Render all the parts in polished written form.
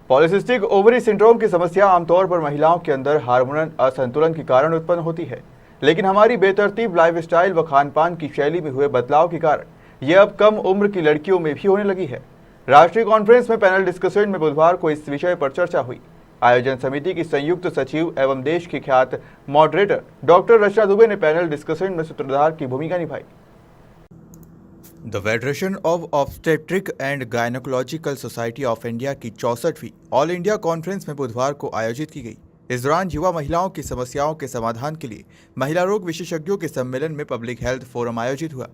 Polycystic ovary syndrome की समस्या आमतौर पर महिलाओं के अंदर हार्मोनल असंतुलन के कारण उत्पन्न होती है, लेकिन हमारी बेतरतीब लाइफस्टाइल व खान-पान की शैली में हुए बदलाव के कारण यह अब कम उम्र की लड़कियों में भी होने लगी है। राष्ट्रीय कॉन्फ्रेंस में पैनल डिस्कशन में बुधवार को इस विषय पर चर्चा हुई। आयोजन समिति की संयुक्त सचिव एवं देश की ख्यात मॉडरेटर डॉक्टर रचना दुबे ने पैनल डिस्कशन में सूत्रधार की भूमिका निभाई। The federation of obstetric and gynaecological society of India की 64वीं ऑल इंडिया कॉन्फ्रेंस में बुधवार को आयोजित की गई। इस दौरान युवा महिलाओं की समस्याओं के समाधान के लिए महिला रोग विशेषज्ञों के सम्मेलन में पब्लिक हेल्थ फोरम आयोजित हुआ।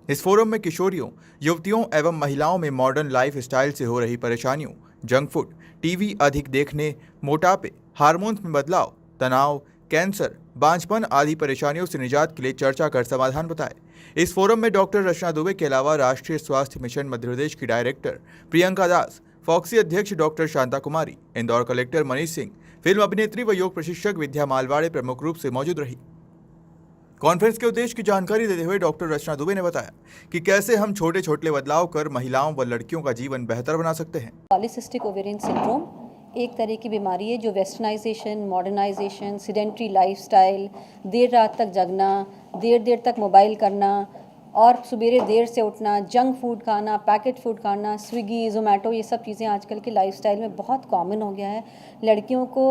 इस फोरम में किशोरियों, युवतियों एवं महिलाओं में मॉडर्न लाइफ स्टाइल से हो रही परेशानियों, जंक फूड, टीवी अधिक देखने, मोटापे, हार्मोन्स में बदलाव, तनाव, कैंसर, बांझपन आदि परेशानियों से निजात के लिए चर्चा कर समाधान बताए। इस फोरम में डॉक्टर रचना दुबे के अलावा राष्ट्रीय स्वास्थ्य मिशन मध्य प्रदेश की डायरेक्टर प्रियंका दास, फॉक्सी अध्यक्ष डॉक्टर शांता कुमारी, इंदौर कलेक्टर मनीष सिंह, फिल्म अभिनेत्री व योग प्रशिक्षक विद्या मालवाड़े प्रमुख रूप से मौजूद रही। कॉन्फ्रेंस के उद्देश्य की जानकारी देते हुए डॉक्टर रचना दुबे ने बताया कि कैसे हम छोटे छोटे बदलाव कर महिलाओं व लड़कियों का जीवन बेहतर बना सकते हैं। पॉलीसिस्टिक ओवेरियन सिंड्रोम एक तरह की बीमारी है जो वेस्टर्नाइजेशन, मॉडर्नाइजेशन, सीडेंट्री लाइफस्टाइल, देर रात तक जगना, देर तक मोबाइल करना और सवेरे देर से उठना, जंक फूड खाना, पैकेट फूड खाना, स्विगी, जोमेटो, ये सब चीज़ें आजकल के लाइफस्टाइल में बहुत कॉमन हो गया है। लड़कियों को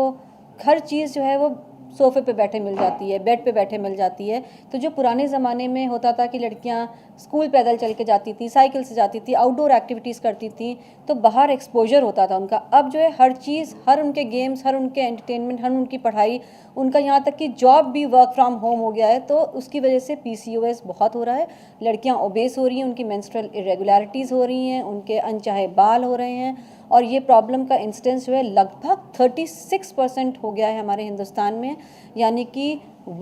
हर चीज़ जो है वो सोफ़े पे बैठे मिल जाती है, बेड पे बैठे मिल जाती है। तो जो पुराने ज़माने में होता था कि लड़कियां स्कूल पैदल चल के जाती थी, साइकिल से जाती थी, आउटडोर एक्टिविटीज़ करती थी, तो बाहर एक्सपोजर होता था उनका। अब जो है हर चीज़, हर उनके गेम्स, हर उनके एंटरटेनमेंट, हर उनकी पढ़ाई, उनका यहाँ तक कि जॉब भी वर्क फ्रॉम होम हो गया है। तो उसकी वजह से PCOS बहुत हो रहा है। लड़कियाँ ओबेस हो रही हैं, उनकी मेंस्ट्रुअल इरेगुलरिटीज़ हो रही हैं, उनके अनचाहे बाल हो रहे हैं और ये प्रॉब्लम का इंसिडेंस जो है लगभग 36% हो गया है हमारे हिंदुस्तान में। यानी कि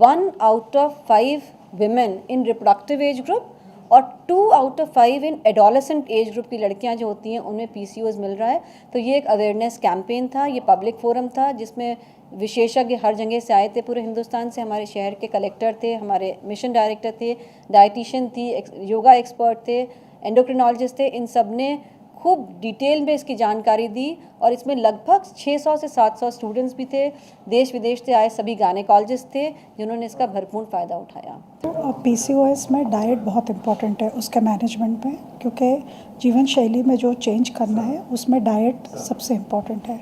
1 out of 5 women in reproductive age group और 2 out of 5 in adolescent age group की लड़कियां जो होती हैं उनमें PCOS मिल रहा है। तो ये एक अवेयरनेस कैंपेन था, ये पब्लिक फोरम था जिसमें विशेषज्ञ हर जगह से आए थे, पूरे हिंदुस्तान से। हमारे शहर के कलेक्टर थे, हमारे मिशन डायरेक्टर थे, डाइटिशियन थी, योगा एक्सपर्ट थे, एंडोक्रिनोलॉजिस्ट थे। इन सब ने खूब डिटेल में इसकी जानकारी दी और इसमें लगभग 600 से 700 स्टूडेंट्स भी थे, देश विदेश से आए सभी गायनेकोलॉजिस्ट थे जिन्होंने इसका भरपूर फ़ायदा उठाया। तो PCOS में डाइट बहुत इम्पॉर्टेंट है उसके मैनेजमेंट में, क्योंकि जीवन शैली में जो चेंज करना है उसमें डाइट सबसे इम्पॉर्टेंट है।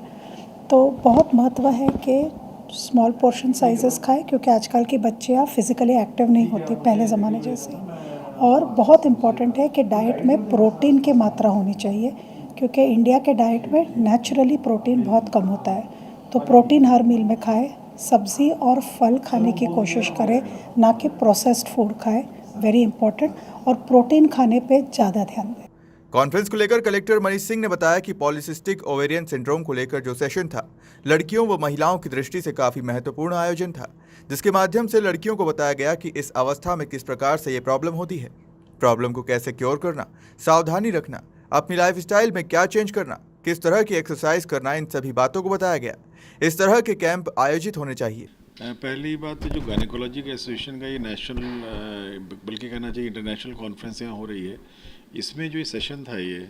तो बहुत महत्व है कि स्मॉल पोर्शन साइजेस खाएं, क्योंकि आजकल की बच्चियाँ फिज़िकली एक्टिव नहीं होती पहले ज़माने जैसे। और बहुत इम्पॉर्टेंट है कि डाइट में प्रोटीन की मात्रा होनी चाहिए, क्योंकि इंडिया के डाइट में नेचुरली प्रोटीन बहुत कम होता है। तो प्रोटीन हर मील में खाएं, सब्ज़ी और फल खाने की कोशिश करें, ना कि प्रोसेस्ड फूड खाएं, वेरी इंपॉर्टेंट, और प्रोटीन खाने पे ज़्यादा ध्यान दें। कॉन्फ्रेंस को लेकर कलेक्टर मनीष सिंह ने बताया कि पॉलीसिस्टिक ओवेरियन सिंड्रोम को लेकर जो सेशन था, लड़कियों व महिलाओं की दृष्टि से काफी महत्वपूर्ण आयोजन था, जिसके माध्यम से लड़कियों को बताया गया कि इस अवस्था में किस प्रकार से ये प्रॉब्लम होती है, प्रॉब्लम को कैसे क्योर करना, सावधानी रखना, अपनी लाइफस्टाइल में क्या चेंज करना, किस तरह की एक्सरसाइज करना, इन सभी बातों को बताया गया। इस तरह के कैंप आयोजित होने चाहिए। पहली बात तो जो गायनेकोलॉजी के एसोसिएशन का ये नेशनल, बल्कि कहना चाहिए इंटरनेशनल कॉन्फ्रेंस यहाँ हो रही है, इसमें जो ये सेशन था ये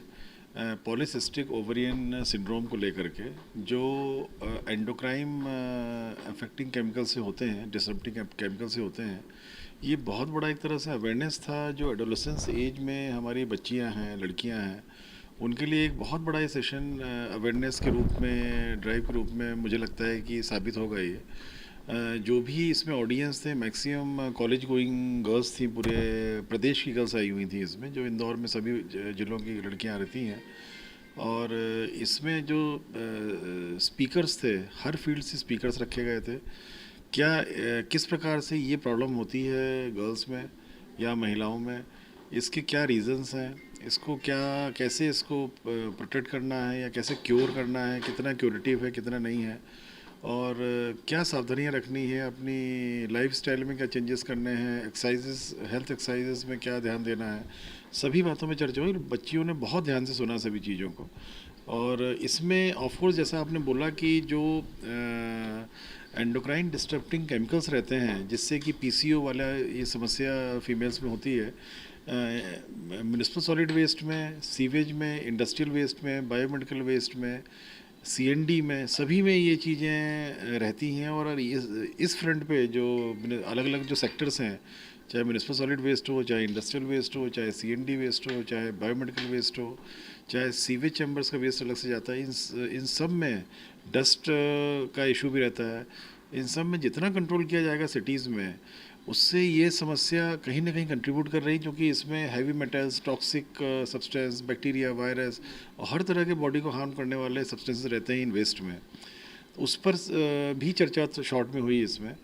पॉलीसिस्टिक ओवरियन सिंड्रोम को लेकर के जो एंडोक्राइन अफेक्टिंग केमिकल से होते हैं, डिसरप्टिंग केमिकल से होते हैं, ये बहुत बड़ा एक तरह से अवेयरनेस था जो एडोलेसेंस एज में हमारी बच्चियां हैं, लड़कियां हैं, उनके लिए एक बहुत बड़ा ये सेशन अवेयरनेस के रूप में, ड्राइव के रूप में मुझे लगता है कि साबित होगा। ये जो भी इसमें ऑडियंस थे, मैक्सिमम कॉलेज गोइंग गर्ल्स थी, पूरे प्रदेश की गर्ल्स आई हुई थी इसमें, जो इंदौर में सभी जिलों की लड़कियां रहती हैं। और इसमें जो स्पीकर्स थे, हर फील्ड से स्पीकर्स रखे गए थे। क्या किस प्रकार से ये प्रॉब्लम होती है गर्ल्स में या महिलाओं में, इसके क्या रीज़न्स हैं, इसको क्या, कैसे इसको प्रोटेक्ट करना है या कैसे क्योर करना है, कितना क्योरेटिव है, कितना नहीं है, और क्या सावधानियां रखनी है, अपनी लाइफस्टाइल में क्या चेंजेस करने हैं, एक्सरसाइजेस, हेल्थ एक्सरसाइजेस में क्या ध्यान देना है, सभी बातों में चर्चा हुई। बच्चियों ने बहुत ध्यान से सुना सभी चीज़ों को। और इसमें ऑफकोर्स जैसा आपने बोला कि जो एंडोक्राइन डिस्टर्बिंग केमिकल्स रहते हैं जिससे कि PCO वाला ये समस्या फीमेल्स में होती है, म्युनिसिपल सॉलिड वेस्ट में, सीवेज में, इंडस्ट्रियल वेस्ट में, बायोमेडिकल वेस्ट में, सीएनडी में, सभी में ये चीज़ें रहती हैं। और इस फ्रंट पे जो अलग अलग जो सेक्टर्स हैं, चाहे म्यूनिसिपल सॉलिड वेस्ट हो, चाहे इंडस्ट्रियल वेस्ट हो, चाहे सीएनडी वेस्ट हो, चाहे बायोमेडिकल वेस्ट हो, चाहे सीवेज चैम्बर्स का वेस्ट अलग से जाता है, इन सब में डस्ट का इशू भी रहता है। इन सब में जितना कंट्रोल किया जाएगा सिटीज़ में, उससे ये समस्या कहीं ना कहीं कंट्रीब्यूट कर रही, क्योंकि इसमें heavy metals, toxic substance, bacteria, virus और हर तरह के बॉडी को हार्म करने वाले सब्सटेंसेस रहते हैं इन वेस्ट में। उस पर भी चर्चा शॉर्ट में हुई इसमें,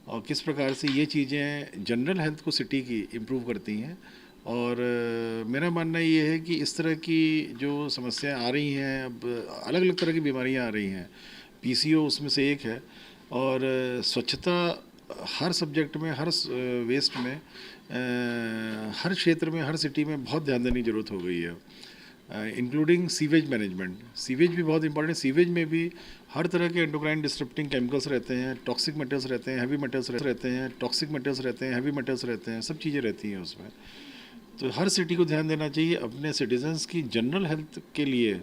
और किस प्रकार से ये चीज़ें जनरल हेल्थ को सिटी की इम्प्रूव करती हैं। और मेरा मानना ये है कि इस तरह की जो समस्याएं आ रही हैं, अब अलग अलग तरह की बीमारियां आ रही हैं, पीसीओ उसमें से एक है। और स्वच्छता हर सब्जेक्ट में, हर वेस्ट में, हर क्षेत्र में, हर सिटी में बहुत ध्यान देने की ज़रूरत हो गई है, इंक्लूडिंग सीवेज मैनेजमेंट। सीवेज भी बहुत इंपॉर्टेंट है। सीवेज में भी हर तरह के एंडोक्राइन डिस्टर्बिंग केमिकल्स रहते हैं, टॉक्सिक मेटल्स रहते हैं, हैवी मेटल्स रहते हैं, टॉक्सिक मेटल्स रहते हैं, हैवी मेटल्स रहते हैं, सब चीज़ें रहती हैं उसमें। तो हर सिटी को ध्यान देना चाहिए अपने सिटीजन्स की जनरल हेल्थ के लिए।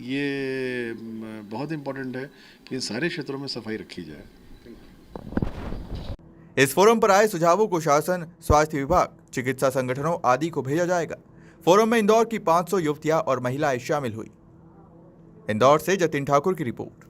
ये बहुत इम्पोर्टेंट है कि इन सारे क्षेत्रों में सफाई रखी जाए। इस फोरम पर आए सुझावों को शासन, स्वास्थ्य विभाग, चिकित्सा संगठनों आदि को भेजा जाएगा। फोरम में इंदौर की 500 युवतियां और महिलाएं शामिल हुई। इंदौर से जतिन ठाकुर की रिपोर्ट।